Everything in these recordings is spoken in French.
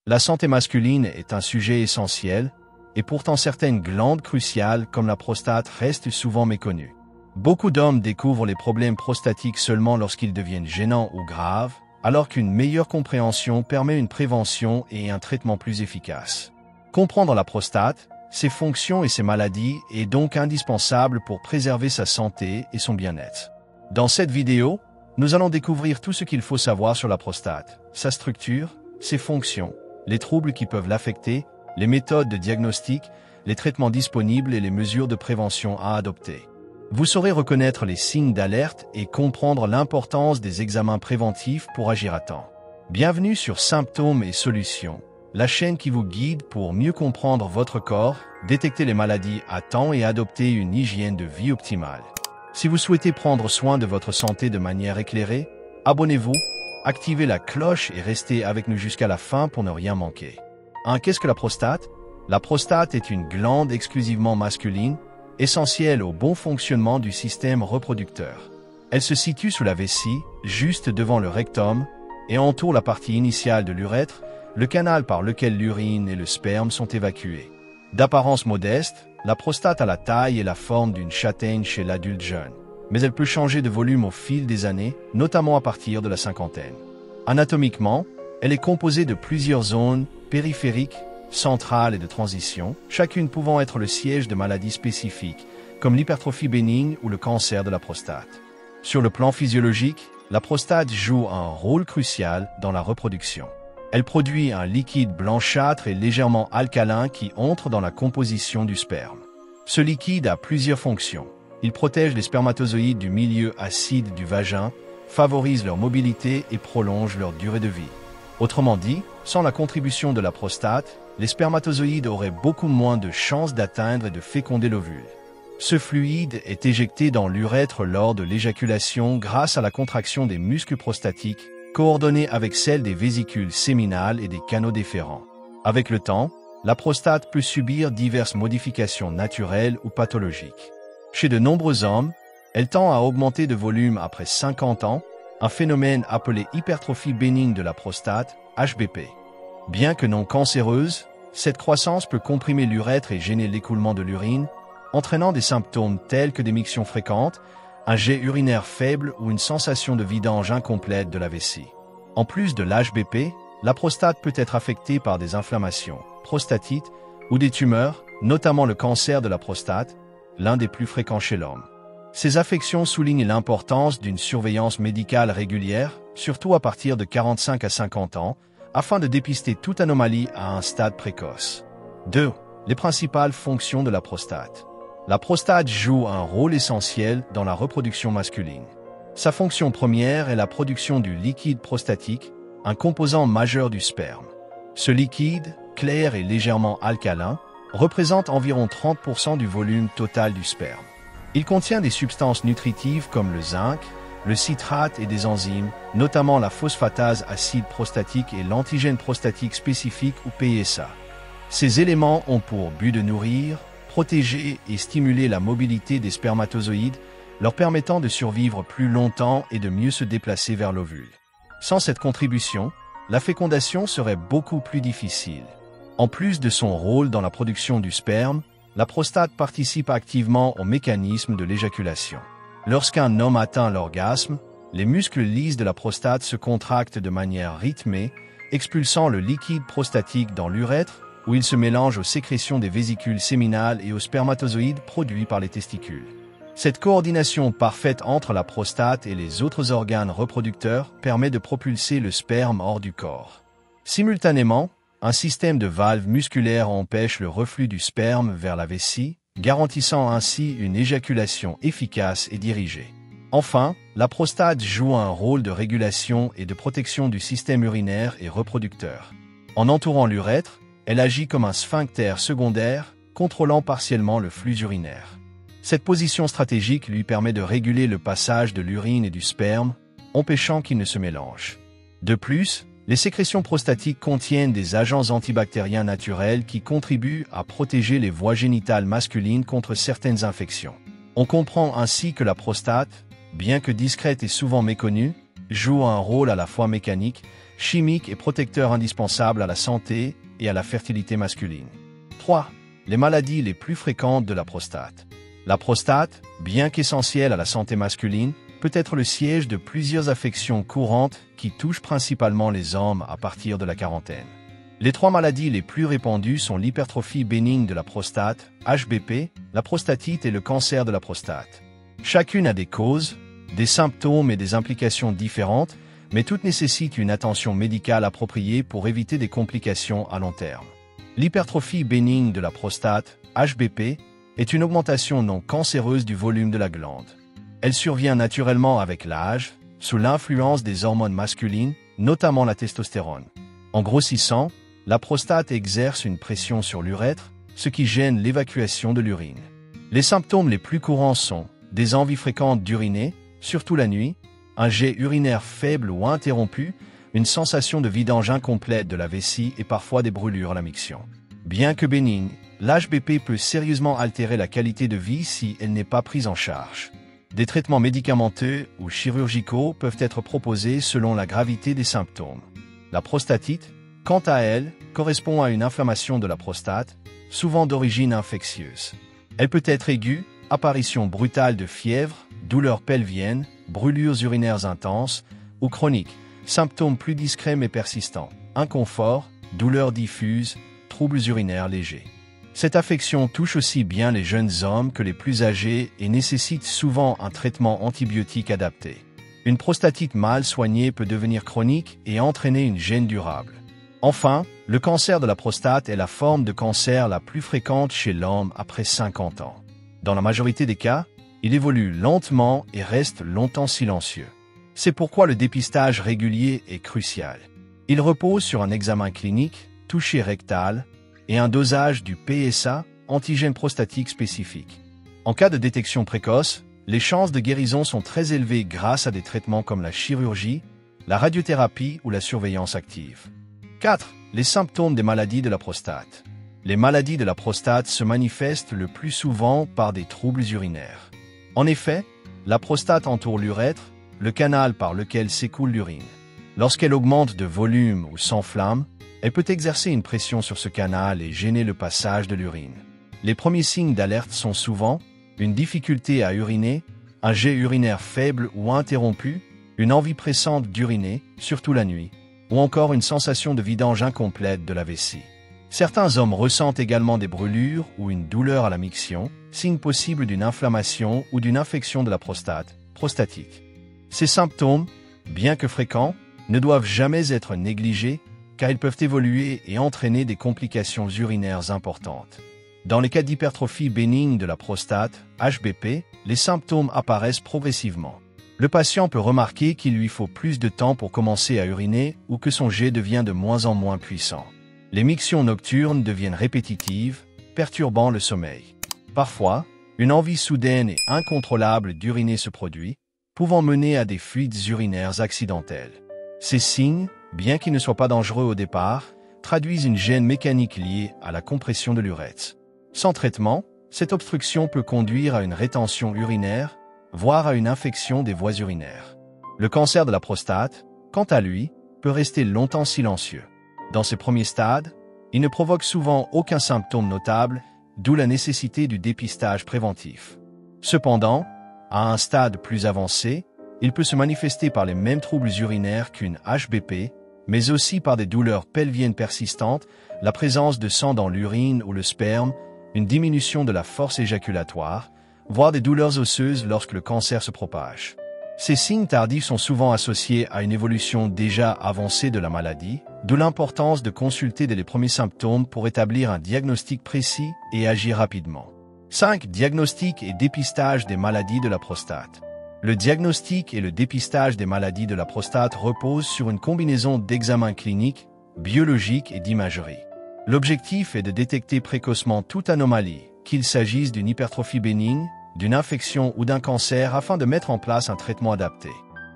La santé masculine est un sujet essentiel, et pourtant certaines glandes cruciales comme la prostate restent souvent méconnues. Beaucoup d'hommes découvrent les problèmes prostatiques seulement lorsqu'ils deviennent gênants ou graves, alors qu'une meilleure compréhension permet une prévention et un traitement plus efficace. Comprendre la prostate, ses fonctions et ses maladies est donc indispensable pour préserver sa santé et son bien-être. Dans cette vidéo, nous allons découvrir tout ce qu'il faut savoir sur la prostate, sa structure, ses fonctions, les troubles qui peuvent l'affecter, les méthodes de diagnostic, les traitements disponibles et les mesures de prévention à adopter. Vous saurez reconnaître les signes d'alerte et comprendre l'importance des examens préventifs pour agir à temps. Bienvenue sur Symptômes et Solutions, la chaîne qui vous guide pour mieux comprendre votre corps, détecter les maladies à temps et adopter une hygiène de vie optimale. Si vous souhaitez prendre soin de votre santé de manière éclairée, abonnez-vous, activez la cloche et restez avec nous jusqu'à la fin pour ne rien manquer. Qu'est-ce que la prostate? La prostate est une glande exclusivement masculine, essentielle au bon fonctionnement du système reproducteur. Elle se situe sous la vessie, juste devant le rectum, et entoure la partie initiale de l'urètre, le canal par lequel l'urine et le sperme sont évacués. D'apparence modeste, la prostate a la taille et la forme d'une châtaigne chez l'adulte jeune, mais elle peut changer de volume au fil des années, notamment à partir de la cinquantaine. Anatomiquement, elle est composée de plusieurs zones périphériques, centrale et de transition, chacune pouvant être le siège de maladies spécifiques, comme l'hypertrophie bénigne ou le cancer de la prostate. Sur le plan physiologique, la prostate joue un rôle crucial dans la reproduction. Elle produit un liquide blanchâtre et légèrement alcalin qui entre dans la composition du sperme. Ce liquide a plusieurs fonctions. Il protège les spermatozoïdes du milieu acide du vagin, favorise leur mobilité et prolonge leur durée de vie. Autrement dit, sans la contribution de la prostate, les spermatozoïdes auraient beaucoup moins de chances d'atteindre et de féconder l'ovule. Ce fluide est éjecté dans l'urètre lors de l'éjaculation grâce à la contraction des muscles prostatiques, coordonnée avec celle des vésicules séminales et des canaux déférents. Avec le temps, la prostate peut subir diverses modifications naturelles ou pathologiques. Chez de nombreux hommes, elle tend à augmenter de volume après 50 ans, un phénomène appelé hypertrophie bénigne de la prostate, HBP. Bien que non cancéreuse, cette croissance peut comprimer l'urètre et gêner l'écoulement de l'urine, entraînant des symptômes tels que des mictions fréquentes, un jet urinaire faible ou une sensation de vidange incomplète de la vessie. En plus de l'HBP, la prostate peut être affectée par des inflammations, prostatites ou des tumeurs, notamment le cancer de la prostate, l'un des plus fréquents chez l'homme. Ces affections soulignent l'importance d'une surveillance médicale régulière, surtout à partir de 45 à 50 ans, afin de dépister toute anomalie à un stade précoce. 2. Les principales fonctions de la prostate. La prostate joue un rôle essentiel dans la reproduction masculine. Sa fonction première est la production du liquide prostatique, un composant majeur du sperme. Ce liquide, clair et légèrement alcalin, représente environ 30% du volume total du sperme. Il contient des substances nutritives comme le zinc, le citrate et des enzymes, notamment la phosphatase acide prostatique et l'antigène prostatique spécifique ou PSA. Ces éléments ont pour but de nourrir, protéger et stimuler la mobilité des spermatozoïdes, leur permettant de survivre plus longtemps et de mieux se déplacer vers l'ovule. Sans cette contribution, la fécondation serait beaucoup plus difficile. En plus de son rôle dans la production du sperme, la prostate participe activement au mécanisme de l'éjaculation. Lorsqu'un homme atteint l'orgasme, les muscles lisses de la prostate se contractent de manière rythmée, expulsant le liquide prostatique dans l'urètre, où il se mélange aux sécrétions des vésicules séminales et aux spermatozoïdes produits par les testicules. Cette coordination parfaite entre la prostate et les autres organes reproducteurs permet de propulser le sperme hors du corps. Simultanément, un système de valves musculaires empêche le reflux du sperme vers la vessie, garantissant ainsi une éjaculation efficace et dirigée. Enfin, la prostate joue un rôle de régulation et de protection du système urinaire et reproducteur. En entourant l'urètre, elle agit comme un sphincter secondaire, contrôlant partiellement le flux urinaire. Cette position stratégique lui permet de réguler le passage de l'urine et du sperme, empêchant qu'ils ne se mélangent. De plus, les sécrétions prostatiques contiennent des agents antibactériens naturels qui contribuent à protéger les voies génitales masculines contre certaines infections. On comprend ainsi que la prostate, bien que discrète et souvent méconnue, joue un rôle à la fois mécanique, chimiques et protecteurs indispensables à la santé et à la fertilité masculine. 3. Les maladies les plus fréquentes de la prostate. La prostate, bien qu'essentielle à la santé masculine, peut être le siège de plusieurs affections courantes qui touchent principalement les hommes à partir de la quarantaine. Les 3 maladies les plus répandues sont l'hypertrophie bénigne de la prostate, HBP, la prostatite et le cancer de la prostate. Chacune a des causes, des symptômes et des implications différentes, mais toutes nécessitent une attention médicale appropriée pour éviter des complications à long terme. L'hypertrophie bénigne de la prostate, HBP, est une augmentation non cancéreuse du volume de la glande. Elle survient naturellement avec l'âge, sous l'influence des hormones masculines, notamment la testostérone. En grossissant, la prostate exerce une pression sur l'urètre, ce qui gêne l'évacuation de l'urine. Les symptômes les plus courants sont des envies fréquentes d'uriner, surtout la nuit, un jet urinaire faible ou interrompu, une sensation de vidange incomplète de la vessie et parfois des brûlures à la miction. Bien que bénigne, l'HBP peut sérieusement altérer la qualité de vie si elle n'est pas prise en charge. Des traitements médicamenteux ou chirurgicaux peuvent être proposés selon la gravité des symptômes. La prostatite, quant à elle, correspond à une inflammation de la prostate, souvent d'origine infectieuse. Elle peut être aiguë, apparition brutale de fièvre, douleurs pelviennes, brûlures urinaires intenses, ou chronique, symptômes plus discrets mais persistants, inconfort, douleurs diffuses, troubles urinaires légers. Cette affection touche aussi bien les jeunes hommes que les plus âgés et nécessite souvent un traitement antibiotique adapté. Une prostatite mal soignée peut devenir chronique et entraîner une gêne durable. Enfin, le cancer de la prostate est la forme de cancer la plus fréquente chez l'homme après 50 ans. Dans la majorité des cas, il évolue lentement et reste longtemps silencieux. C'est pourquoi le dépistage régulier est crucial. Il repose sur un examen clinique, toucher rectal, et un dosage du PSA, antigène prostatique spécifique. En cas de détection précoce, les chances de guérison sont très élevées grâce à des traitements comme la chirurgie, la radiothérapie ou la surveillance active. 4. Les symptômes des maladies de la prostate. Les maladies de la prostate se manifestent le plus souvent par des troubles urinaires. En effet, la prostate entoure l'urètre, le canal par lequel s'écoule l'urine. Lorsqu'elle augmente de volume ou s'enflamme, elle peut exercer une pression sur ce canal et gêner le passage de l'urine. Les premiers signes d'alerte sont souvent une difficulté à uriner, un jet urinaire faible ou interrompu, une envie pressante d'uriner, surtout la nuit, ou encore une sensation de vidange incomplète de la vessie. Certains hommes ressentent également des brûlures ou une douleur à la miction, signe possible d'une inflammation ou d'une infection de la prostate, prostatite. Ces symptômes, bien que fréquents, ne doivent jamais être négligés car ils peuvent évoluer et entraîner des complications urinaires importantes. Dans les cas d'hypertrophie bénigne de la prostate, HBP, les symptômes apparaissent progressivement. Le patient peut remarquer qu'il lui faut plus de temps pour commencer à uriner ou que son jet devient de moins en moins puissant. Les mictions nocturnes deviennent répétitives, perturbant le sommeil. Parfois, une envie soudaine et incontrôlable d'uriner se produit, pouvant mener à des fuites urinaires accidentelles. Ces signes, bien qu'ils ne soient pas dangereux au départ, traduisent une gêne mécanique liée à la compression de l'urètre. Sans traitement, cette obstruction peut conduire à une rétention urinaire, voire à une infection des voies urinaires. Le cancer de la prostate, quant à lui, peut rester longtemps silencieux. Dans ses premiers stades, il ne provoque souvent aucun symptôme notable, d'où la nécessité du dépistage préventif. Cependant, à un stade plus avancé, il peut se manifester par les mêmes troubles urinaires qu'une HBP, mais aussi par des douleurs pelviennes persistantes, la présence de sang dans l'urine ou le sperme, une diminution de la force éjaculatoire, voire des douleurs osseuses lorsque le cancer se propage. Ces signes tardifs sont souvent associés à une évolution déjà avancée de la maladie, d'où l'importance de consulter dès les premiers symptômes pour établir un diagnostic précis et agir rapidement. 5. Diagnostic et dépistage des maladies de la prostate. Le diagnostic et le dépistage des maladies de la prostate reposent sur une combinaison d'examens cliniques, biologiques et d'imagerie. L'objectif est de détecter précocement toute anomalie, qu'il s'agisse d'une hypertrophie bénigne, d'une infection ou d'un cancer afin de mettre en place un traitement adapté.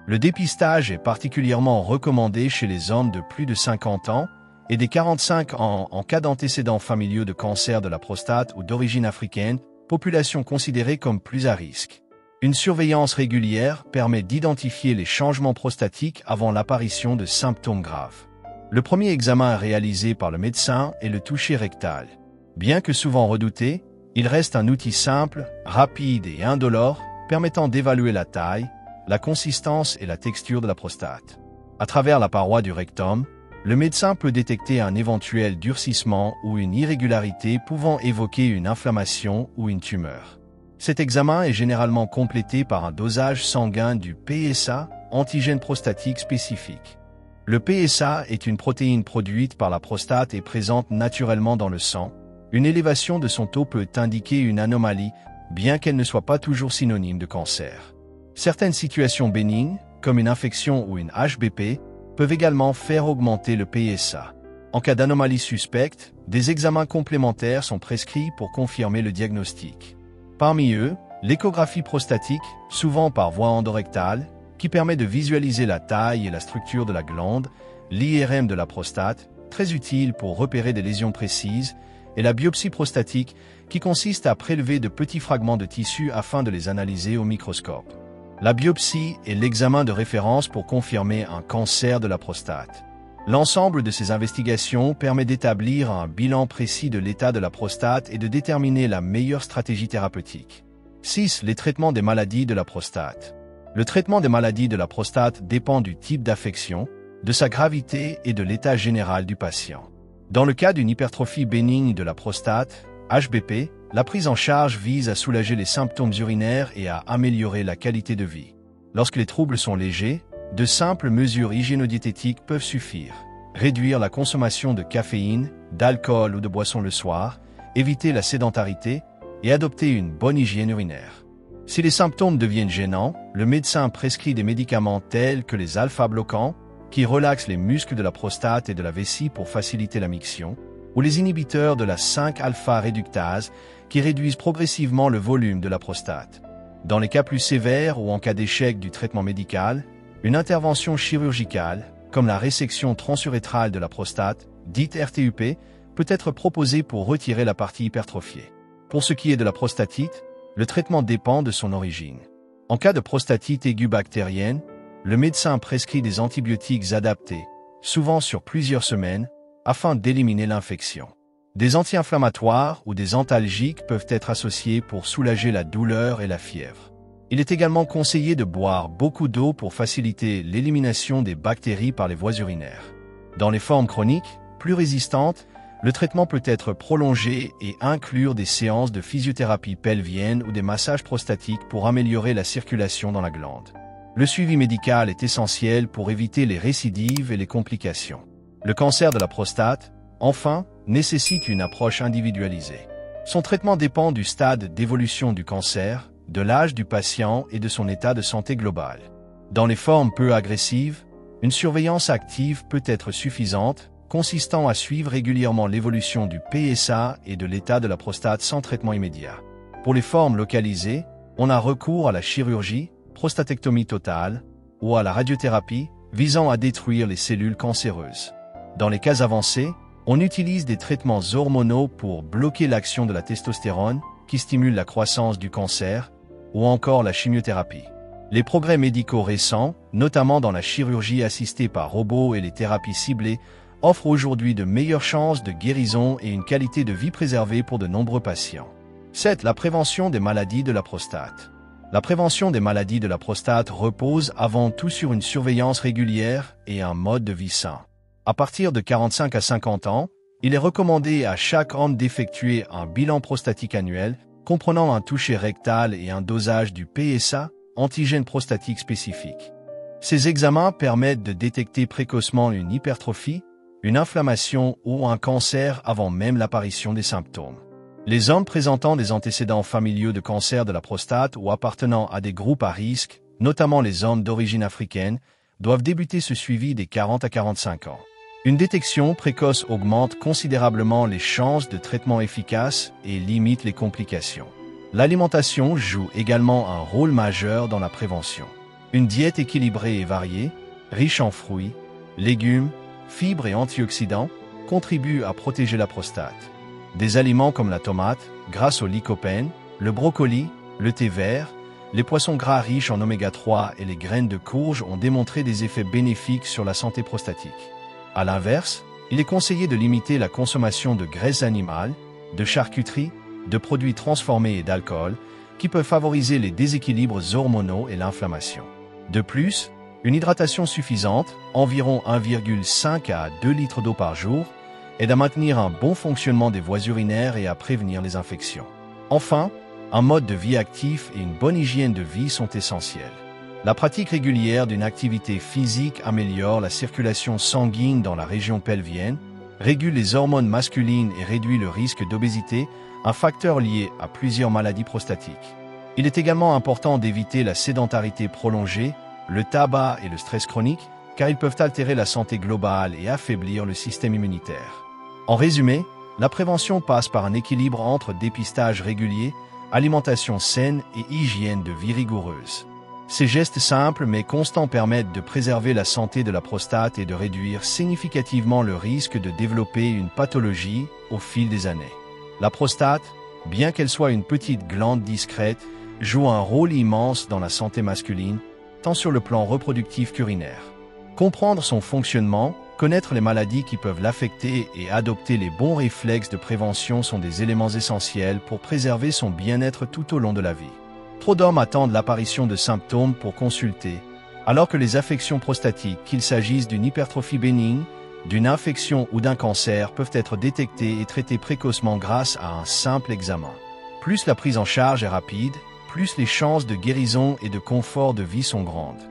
Le dépistage est particulièrement recommandé chez les hommes de plus de 50 ans et des 45 ans en cas d'antécédents familiaux de cancer de la prostate ou d'origine africaine, population considérée comme plus à risque. Une surveillance régulière permet d'identifier les changements prostatiques avant l'apparition de symptômes graves. Le premier examen réalisé par le médecin est le toucher rectal. Bien que souvent redouté, il reste un outil simple, rapide et indolore, permettant d'évaluer la taille, la consistance et la texture de la prostate. À travers la paroi du rectum, le médecin peut détecter un éventuel durcissement ou une irrégularité pouvant évoquer une inflammation ou une tumeur. Cet examen est généralement complété par un dosage sanguin du PSA, antigène prostatique spécifique. Le PSA est une protéine produite par la prostate et présente naturellement dans le sang. Une élévation de son taux peut indiquer une anomalie, bien qu'elle ne soit pas toujours synonyme de cancer. Certaines situations bénignes, comme une infection ou une HBP, peuvent également faire augmenter le PSA. En cas d'anomalie suspecte, des examens complémentaires sont prescrits pour confirmer le diagnostic. Parmi eux, l'échographie prostatique, souvent par voie endorectale, qui permet de visualiser la taille et la structure de la glande, l'IRM de la prostate, très utile pour repérer des lésions précises, et la biopsie prostatique, qui consiste à prélever de petits fragments de tissu afin de les analyser au microscope. La biopsie est l'examen de référence pour confirmer un cancer de la prostate. L'ensemble de ces investigations permet d'établir un bilan précis de l'état de la prostate et de déterminer la meilleure stratégie thérapeutique. 6. Les traitements des maladies de la prostate. Le traitement des maladies de la prostate dépend du type d'affection, de sa gravité et de l'état général du patient. Dans le cas d'une hypertrophie bénigne de la prostate, HBP, la prise en charge vise à soulager les symptômes urinaires et à améliorer la qualité de vie. Lorsque les troubles sont légers, de simples mesures hygiéno-diététiques peuvent suffire. Réduire la consommation de caféine, d'alcool ou de boissons le soir, éviter la sédentarité et adopter une bonne hygiène urinaire. Si les symptômes deviennent gênants, le médecin prescrit des médicaments tels que les alpha-bloquants, qui relaxent les muscles de la prostate et de la vessie pour faciliter la miction, ou les inhibiteurs de la 5-alpha-réductase, qui réduisent progressivement le volume de la prostate. Dans les cas plus sévères ou en cas d'échec du traitement médical, une intervention chirurgicale, comme la résection transurétrale de la prostate, dite RTUP, peut être proposée pour retirer la partie hypertrophiée. Pour ce qui est de la prostatite, le traitement dépend de son origine. En cas de prostatite aiguë bactérienne, le médecin prescrit des antibiotiques adaptés, souvent sur plusieurs semaines, afin d'éliminer l'infection. Des anti-inflammatoires ou des antalgiques peuvent être associés pour soulager la douleur et la fièvre. Il est également conseillé de boire beaucoup d'eau pour faciliter l'élimination des bactéries par les voies urinaires. Dans les formes chroniques, plus résistantes, le traitement peut être prolongé et inclure des séances de physiothérapie pelvienne ou des massages prostatiques pour améliorer la circulation dans la glande. Le suivi médical est essentiel pour éviter les récidives et les complications. Le cancer de la prostate, enfin, nécessite une approche individualisée. Son traitement dépend du stade d'évolution du cancer, de l'âge du patient et de son état de santé global. Dans les formes peu agressives, une surveillance active peut être suffisante, consistant à suivre régulièrement l'évolution du PSA et de l'état de la prostate sans traitement immédiat. Pour les formes localisées, on a recours à la chirurgie, prostatectomie totale, ou à la radiothérapie, visant à détruire les cellules cancéreuses. Dans les cas avancés, on utilise des traitements hormonaux pour bloquer l'action de la testostérone, qui stimule la croissance du cancer, ou encore la chimiothérapie. Les progrès médicaux récents, notamment dans la chirurgie assistée par robots et les thérapies ciblées, offrent aujourd'hui de meilleures chances de guérison et une qualité de vie préservée pour de nombreux patients. 7. La prévention des maladies de la prostate. La prévention des maladies de la prostate repose avant tout sur une surveillance régulière et un mode de vie sain. À partir de 45 à 50 ans, il est recommandé à chaque homme d'effectuer un bilan prostatique annuel, comprenant un toucher rectal et un dosage du PSA, antigène prostatique spécifique. Ces examens permettent de détecter précocement une hypertrophie, une inflammation ou un cancer avant même l'apparition des symptômes. Les hommes présentant des antécédents familiaux de cancer de la prostate ou appartenant à des groupes à risque, notamment les hommes d'origine africaine, doivent débuter ce suivi dès 40 à 45 ans. Une détection précoce augmente considérablement les chances de traitement efficace et limite les complications. L'alimentation joue également un rôle majeur dans la prévention. Une diète équilibrée et variée, riche en fruits, légumes, fibres et antioxydants, contribue à protéger la prostate. Des aliments comme la tomate, grâce au lycopène, le brocoli, le thé vert, les poissons gras riches en oméga 3 et les graines de courge ont démontré des effets bénéfiques sur la santé prostatique. À l'inverse, il est conseillé de limiter la consommation de graisses animales, de charcuterie, de produits transformés et d'alcool, qui peuvent favoriser les déséquilibres hormonaux et l'inflammation. De plus, une hydratation suffisante, environ 1,5 à 2 litres d'eau par jour, aide à maintenir un bon fonctionnement des voies urinaires et à prévenir les infections. Enfin, un mode de vie actif et une bonne hygiène de vie sont essentiels. La pratique régulière d'une activité physique améliore la circulation sanguine dans la région pelvienne, régule les hormones masculines et réduit le risque d'obésité, un facteur lié à plusieurs maladies prostatiques. Il est également important d'éviter la sédentarité prolongée, le tabac et le stress chronique, car ils peuvent altérer la santé globale et affaiblir le système immunitaire. En résumé, la prévention passe par un équilibre entre dépistage régulier, alimentation saine et hygiène de vie rigoureuse. Ces gestes simples mais constants permettent de préserver la santé de la prostate et de réduire significativement le risque de développer une pathologie au fil des années. La prostate, bien qu'elle soit une petite glande discrète, joue un rôle immense dans la santé masculine, tant sur le plan reproductif qu'urinaire. Comprendre son fonctionnement, connaître les maladies qui peuvent l'affecter et adopter les bons réflexes de prévention sont des éléments essentiels pour préserver son bien-être tout au long de la vie. Trop d'hommes attendent l'apparition de symptômes pour consulter, alors que les affections prostatiques, qu'il s'agisse d'une hypertrophie bénigne, d'une infection ou d'un cancer, peuvent être détectées et traitées précocement grâce à un simple examen. Plus la prise en charge est rapide, plus les chances de guérison et de confort de vie sont grandes.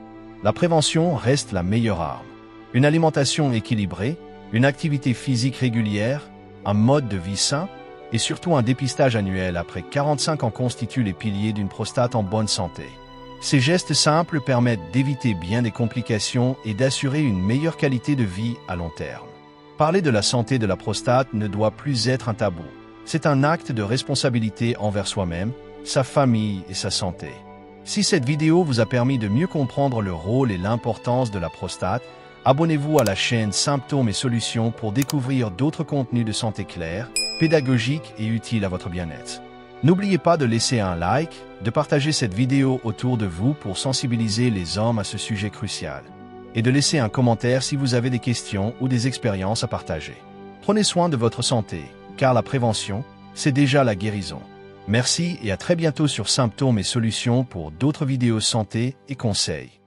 La prévention reste la meilleure arme. Une alimentation équilibrée, une activité physique régulière, un mode de vie sain et surtout un dépistage annuel après 45 ans constituent les piliers d'une prostate en bonne santé. Ces gestes simples permettent d'éviter bien des complications et d'assurer une meilleure qualité de vie à long terme. Parler de la santé de la prostate ne doit plus être un tabou. C'est un acte de responsabilité envers soi-même, sa famille et sa santé. Si cette vidéo vous a permis de mieux comprendre le rôle et l'importance de la prostate, abonnez-vous à la chaîne Symptômes et Solutions pour découvrir d'autres contenus de santé clairs, pédagogiques et utiles à votre bien-être. N'oubliez pas de laisser un like, de partager cette vidéo autour de vous pour sensibiliser les hommes à ce sujet crucial, et de laisser un commentaire si vous avez des questions ou des expériences à partager. Prenez soin de votre santé, car la prévention, c'est déjà la guérison. Merci et à très bientôt sur Symptômes et Solutions pour d'autres vidéos santé et conseils.